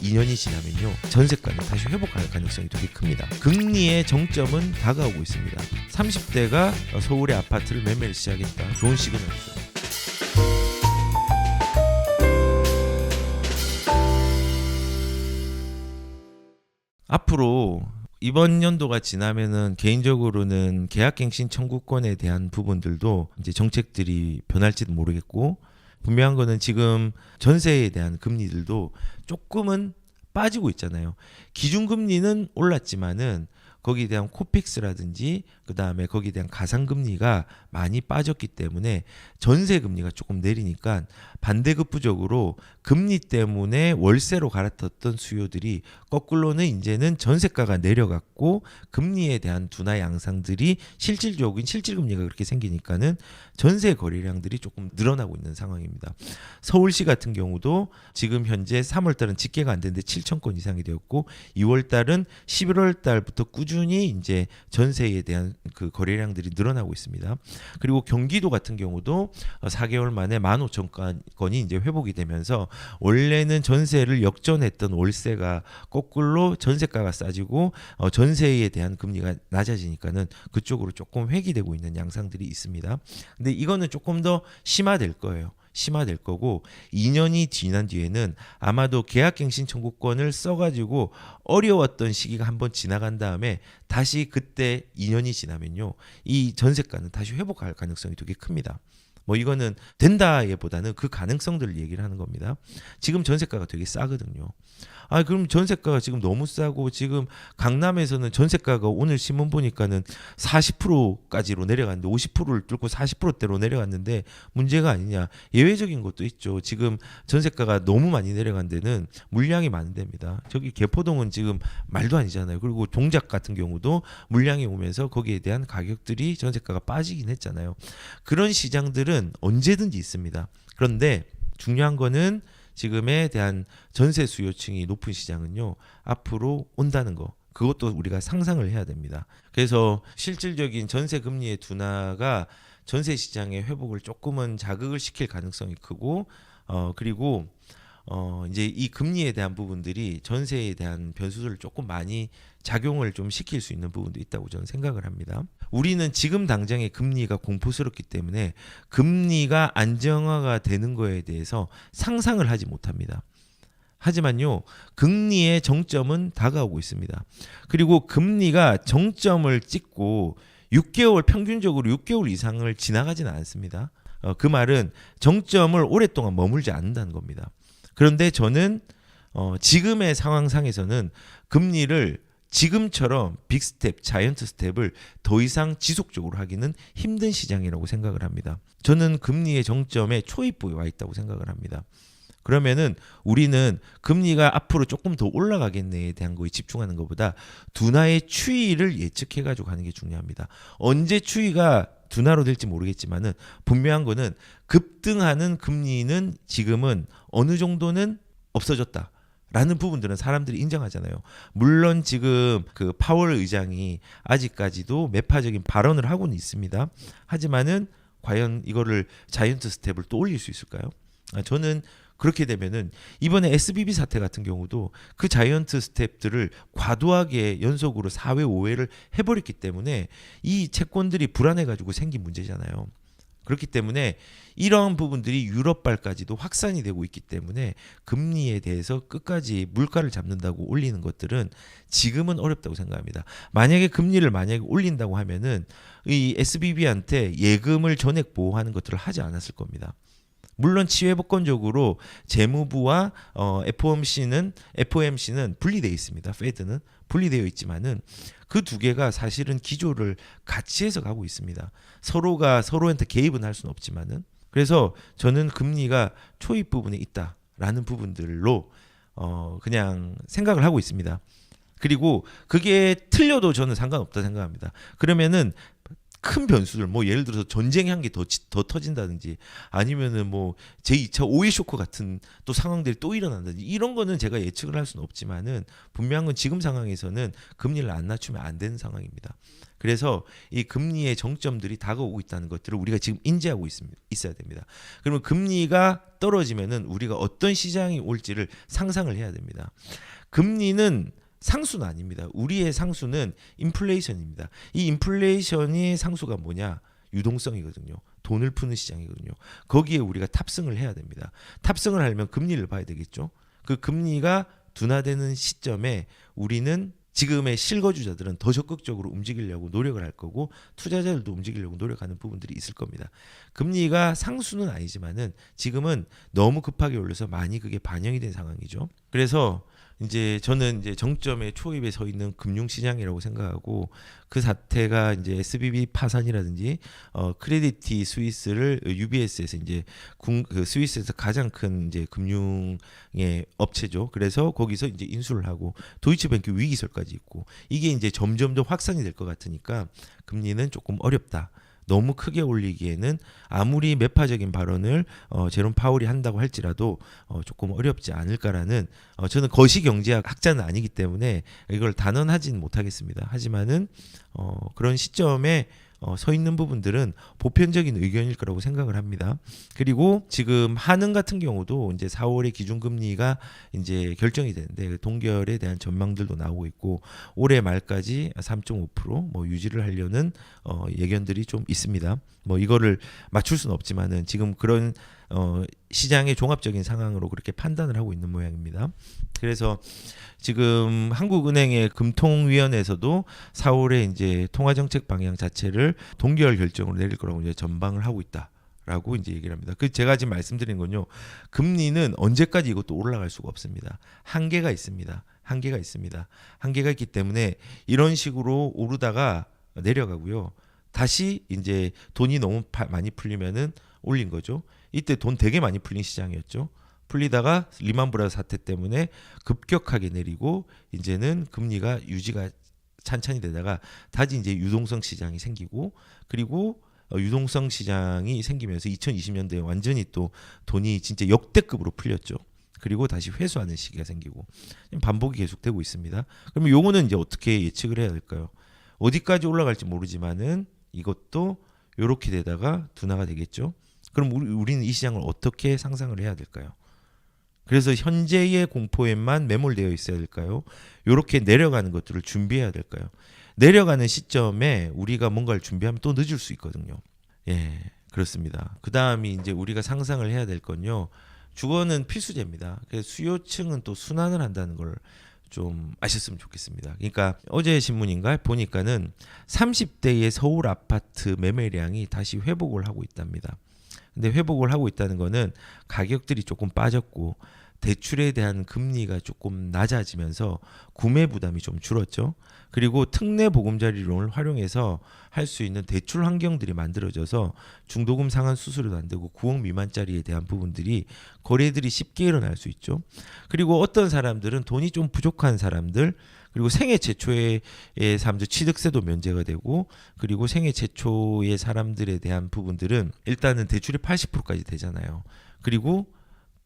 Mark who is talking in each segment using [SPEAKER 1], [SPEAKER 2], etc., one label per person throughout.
[SPEAKER 1] 2년이 지나면요 전세가는 다시 회복할 가능성이 되게 큽니다. 금리의 정점은 다가오고 있습니다. 30대가 서울의 아파트를 매매를 시작했다. 좋은 시그널이죠. 앞으로 이번 연도가 지나면은 개인적으로는 계약갱신 청구권에 대한 부분들도 이제 정책들이 변할지도 모르겠고, 분명한 거는 지금 전세에 대한 금리들도 조금은 빠지고 있잖아요. 기준금리는 올랐지만은 거기에 대한 코픽스라든지 그다음에 거기에 대한 가상금리가 많이 빠졌기 때문에 전세금리가 조금 내리니까 반대급부적으로 금리 때문에 월세로 갈아탔던 수요들이 거꾸로는 이제는 전세가가 내려갔고 금리에 대한 둔화 양상들이 실질적인 실질금리가 그렇게 생기니까는 전세 거래량들이 조금 늘어나고 있는 상황입니다. 서울시 같은 경우도 지금 현재 3월달은 집계가 안 되는데 7천 건 이상이 되었고 2월달은 11월달부터 꾸준히 이제 전세에 대한 그 거래량들이 늘어나고 있습니다. 그리고 경기도 같은 경우도 4개월 만에 15,000건이 이제 회복이 되면서 원래는 전세를 역전했던 월세가 거꾸로 전세가가 싸지고 전세에 대한 금리가 낮아지니까는 그쪽으로 조금 회귀되고 있는 양상들이 있습니다. 근데 이거는 조금 더 심화될 거예요. 심화될 거고 2년이 지난 뒤에는 아마도 계약갱신 청구권을 써가지고 어려웠던 시기가 한번 지나간 다음에 다시 그때 2년이 지나면요 이 전세가는 다시 회복할 가능성이 되게 큽니다. 뭐 이거는 된다기보다는 그 가능성들을 얘기를 하는 겁니다. 지금 전세가가 되게 싸거든요. 그럼 전세가가 지금 너무 싸고 지금 강남에서는 전세가가 오늘 신문 보니까는 40%까지로 내려갔는데 50%를 뚫고 40%대로 내려갔는데 문제가 아니냐. 예외적인 것도 있죠. 지금 전세가가 너무 많이 내려간 데는 물량이 많은 데입니다. 저기 개포동은 지금 말도 아니잖아요. 그리고 동작 같은 경우도 물량이 오면서 거기에 대한 가격들이 전세가가 빠지긴 했잖아요. 그런 시장들은 언제든지 있습니다. 그런데 중요한 거는 지금에 대한 전세 수요층이 높은 시장은요 앞으로 온다는 거, 그것도 우리가 상상을 해야 됩니다. 그래서 실질적인 전세 금리의 둔화가 전세 시장의 회복을 조금은 자극을 시킬 가능성이 크고 그리고 이제 이 금리에 대한 부분들이 전세에 대한 변수들을 조금 많이 작용을 좀 시킬 수 있는 부분도 있다고 저는 생각을 합니다. 우리는 지금 당장의 금리가 공포스럽기 때문에 금리가 안정화가 되는 거에 대해서 상상을 하지 못합니다. 하지만요, 금리의 정점은 다가오고 있습니다. 그리고 금리가 정점을 찍고 6개월 평균적으로 6개월 이상을 지나가지는 않습니다. 그 말은 정점을 오랫동안 머물지 않는다는 겁니다. 그런데 저는 지금의 상황상에서는 금리를 지금처럼 빅스텝, 자이언트 스텝을 더 이상 지속적으로 하기는 힘든 시장이라고 생각을 합니다. 저는 금리의 정점에 초입부에 와 있다고 생각을 합니다. 그러면은 우리는 금리가 앞으로 조금 더 올라가겠네에 대한 거에 집중하는 것보다 둔화의 추이를 예측해가지고 가는 게 중요합니다. 언제 추이가 둔화로 될지 모르겠지만은 분명한 거는 급등하는 금리는 지금은 어느 정도는 없어졌다. 라는 부분들은 사람들이 인정하잖아요. 물론 지금 그 파월 의장이 아직까지도 매파적인 발언을 하고는 있습니다. 하지만은 과연 이거를 자이언트 스텝을 또 올릴 수 있을까요? 저는 그렇게 되면은 이번에 SBB 사태 같은 경우도 그 자이언트 스텝들을 과도하게 연속으로 4회, 5회를 해버렸기 때문에 이 채권들이 불안해가지고 생긴 문제잖아요. 그렇기 때문에 이런 부분들이 유럽발까지도 확산이 되고 있기 때문에 금리에 대해서 끝까지 물가를 잡는다고 올리는 것들은 지금은 어렵다고 생각합니다. 만약에 금리를 올린다고 하면은 이 SBB한테 예금을 전액 보호하는 것들을 하지 않았을 겁니다. 물론 치외법권적으로 재무부와 FOMC는 분리되어 있습니다. 페드는 분리되어 있지만은 그 두 개가 사실은 기조를 같이 해서 가고 있습니다. 서로가 서로한테 개입은 할 수는 없지만은, 그래서 저는 금리가 초입 부분에 있다라는 부분들로 그냥 생각을 하고 있습니다. 그리고 그게 틀려도 저는 상관없다 생각합니다. 그러면은 큰 변수들 뭐 예를 들어서 전쟁이 한 개 더 터진다든지 아니면은 뭐 제2차 오일 쇼크 같은 또 상황들이 또 일어난다든지 이런 거는 제가 예측을 할 수는 없지만은 분명한 건 지금 상황에서는 금리를 안 낮추면 안 되는 상황입니다. 그래서 이 금리의 정점들이 다가오고 있다는 것들을 우리가 지금 인지하고 있어야 됩니다. 그러면 금리가 떨어지면은 우리가 어떤 시장이 올지를 상상을 해야 됩니다. 금리는 상수는 아닙니다. 우리의 상수는 인플레이션입니다. 이 인플레이션의 상수가 뭐냐? 유동성이거든요. 돈을 푸는 시장이거든요. 거기에 우리가 탑승을 해야 됩니다. 탑승을 하려면 금리를 봐야 되겠죠. 그 금리가 둔화되는 시점에 우리는 지금의 실거주자들은 더 적극적으로 움직이려고 노력을 할 거고 투자자들도 움직이려고 노력하는 부분들이 있을 겁니다. 금리가 상수는 아니지만은 지금은 너무 급하게 올려서 많이 그게 반영이 된 상황이죠. 그래서 이제 저는 이제 정점의 초입에 서 있는 금융시장이라고 생각하고 그 사태가 이제 SBB 파산이라든지 크레디티 스위스를 UBS에서 이제 그 스위스에서 가장 큰 이제 금융의 업체죠. 그래서 거기서 이제 인수를 하고 도이치뱅크 위기설까지 있고 이게 이제 점점 더 확산이 될 것 같으니까 금리는 조금 어렵다. 너무 크게 올리기에는 아무리 매파적인 발언을 제롬 파월이 한다고 할지라도 조금 어렵지 않을까라는 저는 거시경제학 학자는 아니기 때문에 이걸 단언하지는 못하겠습니다. 하지만은 그런 시점에 서 있는 부분들은 보편적인 의견일 거라고 생각을 합니다. 그리고 지금 한은 같은 경우도 이제 4월에 기준금리가 이제 결정이 되는데 동결에 대한 전망들도 나오고 있고 올해 말까지 3.5% 유지를 하려는 예견들이 좀 있습니다. 뭐 이거를 맞출 수는 없지만은 지금 그런 시장의 종합적인 상황으로 그렇게 판단을 하고 있는 모양입니다. 그래서 지금 한국은행의 금통위원회에서도 4월에 이제 통화정책 방향 자체를 동결 결정으로 내릴 거라고 이제 전망을 하고 있다라고 이제 얘기를 합니다. 그 제가 지금 말씀드린 건요, 금리는 언제까지 이것도 올라갈 수가 없습니다. 한계가 있습니다. 한계가 있기 때문에 이런 식으로 오르다가 내려가고요. 다시 이제 돈이 너무 많이 풀리면은 올린 거죠. 이때 돈 되게 많이 풀린 시장이었죠. 풀리다가 리만 브라더스 사태 때문에 급격하게 내리고 이제는 금리가 유지가 찬찬히 되다가 다시 이제 유동성 시장이 생기고 그리고 유동성 시장이 생기면서 2020년대에 완전히 또 돈이 진짜 역대급으로 풀렸죠. 그리고 다시 회수하는 시기가 생기고 반복이 계속되고 있습니다. 그러면 요거는 이제 어떻게 예측을 해야 될까요? 어디까지 올라갈지 모르지만은 이것도 요렇게 되다가 둔화가 되겠죠. 그럼 우리는 이 시장을 어떻게 상상을 해야 될까요? 그래서 현재의 공포에만 매몰되어 있어야 될까요? 이렇게 내려가는 것들을 준비해야 될까요? 내려가는 시점에 우리가 뭔가를 준비하면 또 늦을 수 있거든요. 예, 그렇습니다. 그 다음이 이제 우리가 상상을 해야 될 건요. 주거는 필수제입니다. 그래서 수요층은 또 순환을 한다는 걸 좀 아셨으면 좋겠습니다. 그러니까 어제 신문인가 보니까는 30대의 서울 아파트 매매량이 다시 회복을 하고 있답니다. 근데 회복을 하고 있다는 거는 가격들이 조금 빠졌고 대출에 대한 금리가 조금 낮아지면서 구매 부담이 좀 줄었죠. 그리고 특례 보금자리론을 활용해서 할 수 있는 대출 환경들이 만들어져서 중도금 상환 수수료도 안 되고 9억 미만짜리에 대한 부분들이 거래들이 쉽게 일어날 수 있죠. 그리고 어떤 사람들은 돈이 좀 부족한 사람들 그리고 생애 최초의 사람들 취득세도 면제가 되고 그리고 생애 최초의 사람들에 대한 부분들은 일단은 대출이 80%까지 되잖아요. 그리고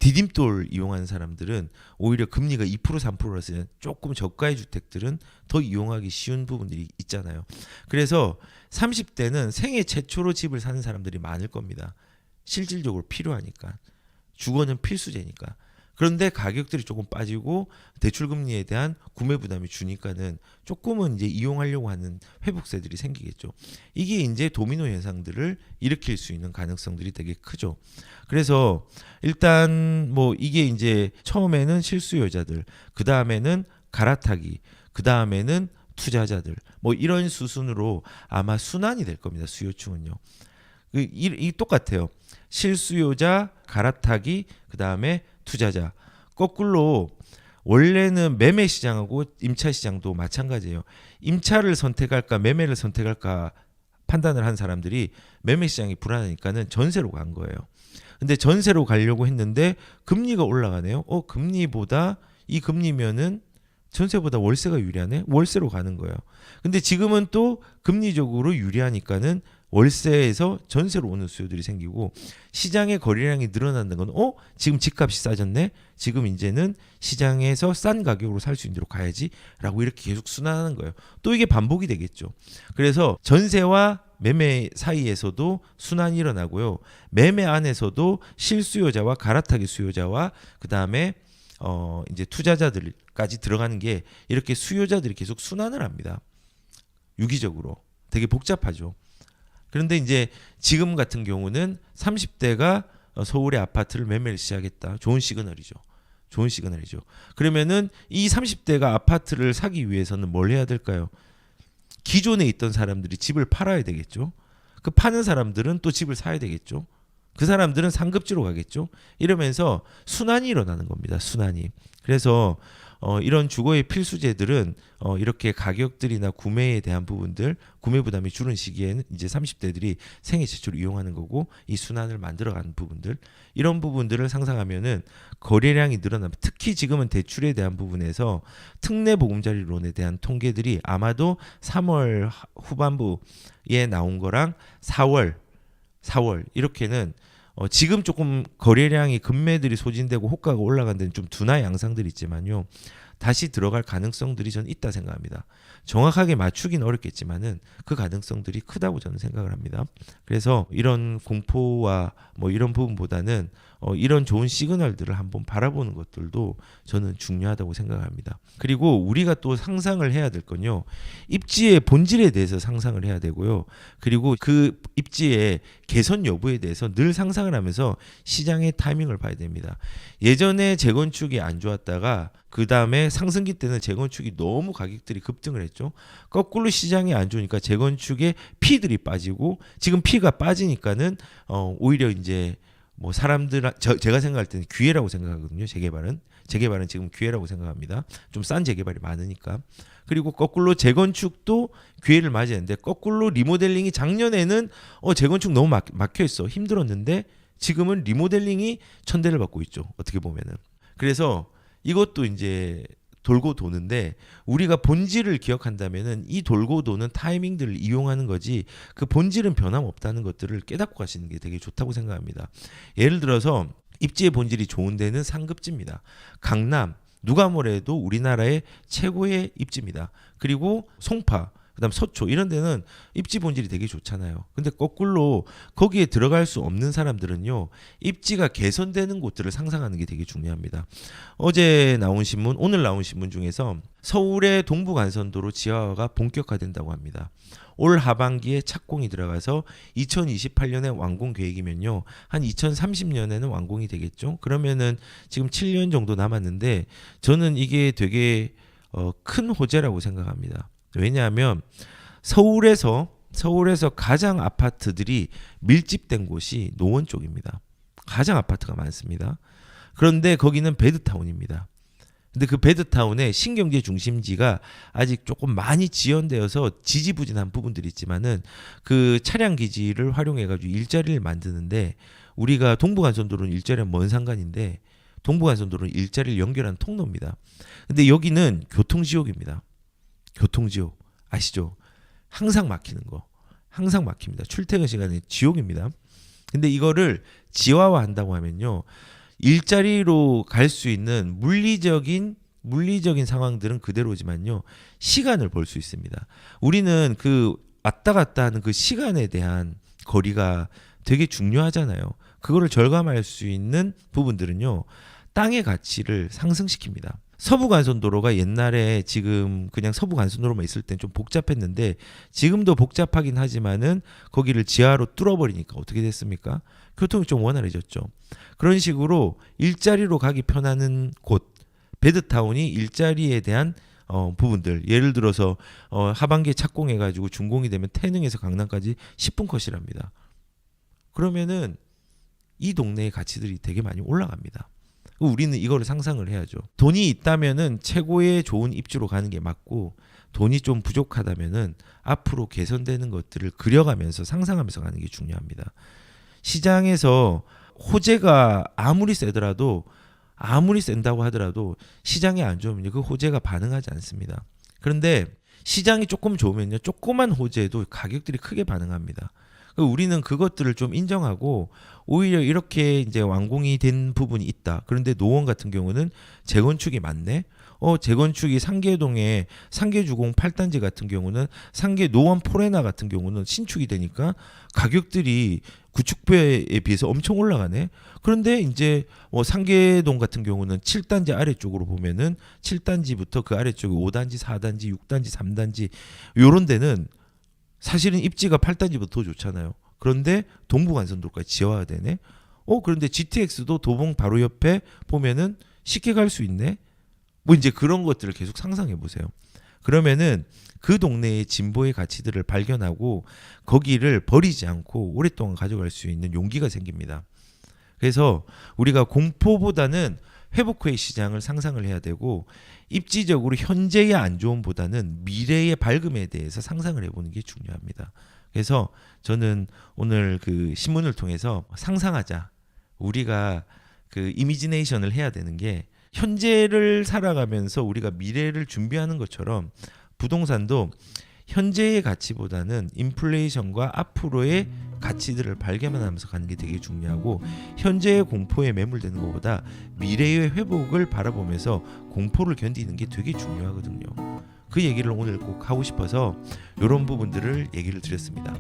[SPEAKER 1] 디딤돌 이용하는 사람들은 오히려 금리가 2% 3%라서 조금 저가의 주택들은 더 이용하기 쉬운 부분들이 있잖아요. 그래서 30대는 생애 최초로 집을 사는 사람들이 많을 겁니다. 실질적으로 필요하니까. 주거는 필수제니까. 그런데 가격들이 조금 빠지고 대출 금리에 대한 구매 부담이 주니까는 조금은 이제 이용하려고 하는 회복세들이 생기겠죠. 이게 이제 도미노 현상들을 일으킬 수 있는 가능성들이 되게 크죠. 그래서 일단 뭐 이게 이제 처음에는 실수요자들, 그 다음에는 갈아타기, 그 다음에는 투자자들, 뭐 이런 수순으로 아마 순환이 될 겁니다. 수요층은요. 이 똑같아요. 실수요자, 갈아타기, 그 다음에 투자자. 거꾸로 원래는 매매 시장하고 임차 시장도 마찬가지예요. 임차를 선택할까 매매를 선택할까 판단을 한 사람들이 매매 시장이 불안하니까는 전세로 간 거예요. 근데 전세로 가려고 했는데 금리가 올라가네요. 금리보다 이 금리면은 전세보다 월세가 유리하네? 월세로 가는 거예요. 근데 지금은 또 금리적으로 유리하니까는 월세에서 전세로 오는 수요들이 생기고 시장의 거래량이 늘어난다는 건 지금 집값이 싸졌네? 지금 이제는 시장에서 싼 가격으로 살 수 있도록 가야지 라고 이렇게 계속 순환하는 거예요. 또 이게 반복이 되겠죠. 그래서 전세와 매매 사이에서도 순환이 일어나고요. 매매 안에서도 실수요자와 갈아타기 수요자와 그다음에 이제 투자자들까지 들어가는 게 이렇게 수요자들이 계속 순환을 합니다. 유기적으로. 되게 복잡하죠. 그런데 이제 지금 같은 경우는 30대가 서울의 아파트를 매매를 시작했다. 좋은 시그널이죠. 좋은 시그널이죠. 그러면은 이 30대가 아파트를 사기 위해서는 뭘 해야 될까요? 기존에 있던 사람들이 집을 팔아야 되겠죠. 그 파는 사람들은 또 집을 사야 되겠죠. 그 사람들은 상급지로 가겠죠. 이러면서 순환이 일어나는 겁니다. 순환이. 그래서 이런 주거의 필수재들은 이렇게 가격들이나 구매에 대한 부분들, 구매 부담이 줄은 시기에는 이제 30대들이 생애 최초로 이용하는 거고 이 순환을 만들어가는 부분들, 이런 부분들을 상상하면은 거래량이 늘어나면 특히 지금은 대출에 대한 부분에서 특례 보금자리론에 대한 통계들이 아마도 3월 후반부에 나온 거랑 4월 이렇게는 지금 조금 거래량이 금매들이 소진되고 호가가 올라간 데는 좀 둔화 양상들이 있지만요. 다시 들어갈 가능성들이 저는 있다 생각합니다. 정확하게 맞추긴 어렵겠지만은 그 가능성들이 크다고 저는 생각을 합니다. 그래서 이런 공포와 뭐 이런 부분보다는 이런 좋은 시그널들을 한번 바라보는 것들도 저는 중요하다고 생각합니다. 그리고 우리가 또 상상을 해야 될 건요. 입지의 본질에 대해서 상상을 해야 되고요. 그리고 그 입지의 개선 여부에 대해서 늘 상상을 하면서 시장의 타이밍을 봐야 됩니다. 예전에 재건축이 안 좋았다가 그 다음에 상승기 때는 재건축이 너무 가격들이 급등을 했죠. 거꾸로 시장이 안 좋으니까 재건축의 피들이 빠지고 지금 피가 빠지니까는 오히려 이제 뭐 사람들 제가 생각할 때는 기회라고 생각하거든요. 재개발은 지금 기회라고 생각합니다. 좀 싼 재개발이 많으니까. 그리고 거꾸로 재건축도 기회를 맞이했는데 거꾸로 리모델링이 작년에는 재건축 너무 막혀 있어 힘들었는데 지금은 리모델링이 천대를 받고 있죠. 어떻게 보면은. 그래서 이것도 이제 돌고 도는데 우리가 본질을 기억한다면은 이 돌고 도는 타이밍들을 이용하는 거지 그 본질은 변함없다는 것들을 깨닫고 가시는 게 되게 좋다고 생각합니다. 예를 들어서 입지의 본질이 좋은 데는 상급지입니다. 강남 누가 뭐래도 우리나라의 최고의 입지입니다. 그리고 송파 그다음 서초 이런 데는 입지 본질이 되게 좋잖아요. 근데 거꾸로 거기에 들어갈 수 없는 사람들은요. 입지가 개선되는 곳들을 상상하는 게 되게 중요합니다. 어제 나온 신문, 오늘 나온 신문 중에서 서울의 동부간선도로 지하화가 본격화된다고 합니다. 올 하반기에 착공이 들어가서 2028년에 완공 계획이면요. 한 2030년에는 완공이 되겠죠. 그러면은 지금 7년 정도 남았는데 저는 이게 되게 큰 호재라고 생각합니다. 왜냐하면 서울에서 가장 아파트들이 밀집된 곳이 노원 쪽입니다. 가장 아파트가 많습니다. 그런데 거기는 베드타운입니다. 근데 그 베드타운의 신경제 중심지가 아직 조금 많이 지연되어서 지지부진한 부분들이 있지만은 그 차량 기지를 활용해가지고 일자리를 만드는데 우리가 동부간선도로는 일자리랑 뭔 상관인데 동부간선도로는 일자리를 연결하는 통로입니다. 근데 여기는 교통지옥입니다. 교통지옥 아시죠? 항상 막히는 거. 항상 막힙니다. 출퇴근 시간에 지옥입니다. 근데 이거를 지하화한다고 하면요. 일자리로 갈 수 있는 물리적인 상황들은 그대로지만요. 시간을 벌 수 있습니다. 우리는 그 왔다 갔다 하는 그 시간에 대한 거리가 되게 중요하잖아요. 그거를 절감할 수 있는 부분들은요. 땅의 가치를 상승시킵니다. 서부간선도로가 옛날에 지금 그냥 서부간선도로만 있을 땐 좀 복잡했는데 지금도 복잡하긴 하지만은 거기를 지하로 뚫어버리니까 어떻게 됐습니까? 교통이 좀 원활해졌죠. 그런 식으로 일자리로 가기 편하는 곳, 베드타운이 일자리에 대한 부분들 예를 들어서 하반기에 착공해가지고 준공이 되면 태능에서 강남까지 10분 컷이랍니다. 그러면은 이 동네의 가치들이 되게 많이 올라갑니다. 우리는 이거를 상상을 해야죠. 돈이 있다면은 최고의 좋은 입지로 가는 게 맞고 돈이 좀 부족하다면은 앞으로 개선되는 것들을 그려가면서 상상하면서 가는 게 중요합니다. 시장에서 호재가 아무리 세더라도 아무리 센다고 하더라도 시장이 안 좋으면 그 호재가 반응하지 않습니다. 그런데 시장이 조금 좋으면요, 조그만 호재도 가격들이 크게 반응합니다. 우리는 그것들을 좀 인정하고 오히려 이렇게 이제 완공이 된 부분이 있다. 그런데 노원 같은 경우는 재건축이 많네. 재건축이 상계동에 상계주공 8단지 같은 경우는 상계 노원 포레나 같은 경우는 신축이 되니까 가격들이 구축배에 비해서 엄청 올라가네. 그런데 이제 상계동 같은 경우는 7단지 아래쪽으로 보면은 7단지부터 그 아래쪽에 5단지, 4단지, 6단지, 3단지 요런 데는 사실은 입지가 8단지보다 더 좋잖아요. 그런데 동부간선도로까지 지어야 되네. 그런데 GTX도 도봉 바로 옆에 보면은 쉽게 갈 수 있네. 뭐 이제 그런 것들을 계속 상상해 보세요. 그러면은 그 동네의 진보의 가치들을 발견하고 거기를 버리지 않고 오랫동안 가져갈 수 있는 용기가 생깁니다. 그래서 우리가 공포보다는 회복 후의 시장을 상상을 해야 되고 입지적으로 현재의 안 좋음보다는 미래의 밝음에 대해서 상상을 해보는 게 중요합니다. 그래서 저는 오늘 그 신문을 통해서 상상하자. 우리가 그 이미지네이션을 해야 되는 게 현재를 살아가면서 우리가 미래를 준비하는 것처럼 부동산도 현재의 가치보다는 인플레이션과 앞으로의 가치들을 발견하면서 가는 게 되게 중요하고 현재의 공포에 매몰되는 것보다 미래의 회복을 바라보면서 공포를 견디는 게 되게 중요하거든요. 그 얘기를 오늘 꼭 하고 싶어서 이런 부분들을 얘기를 드렸습니다.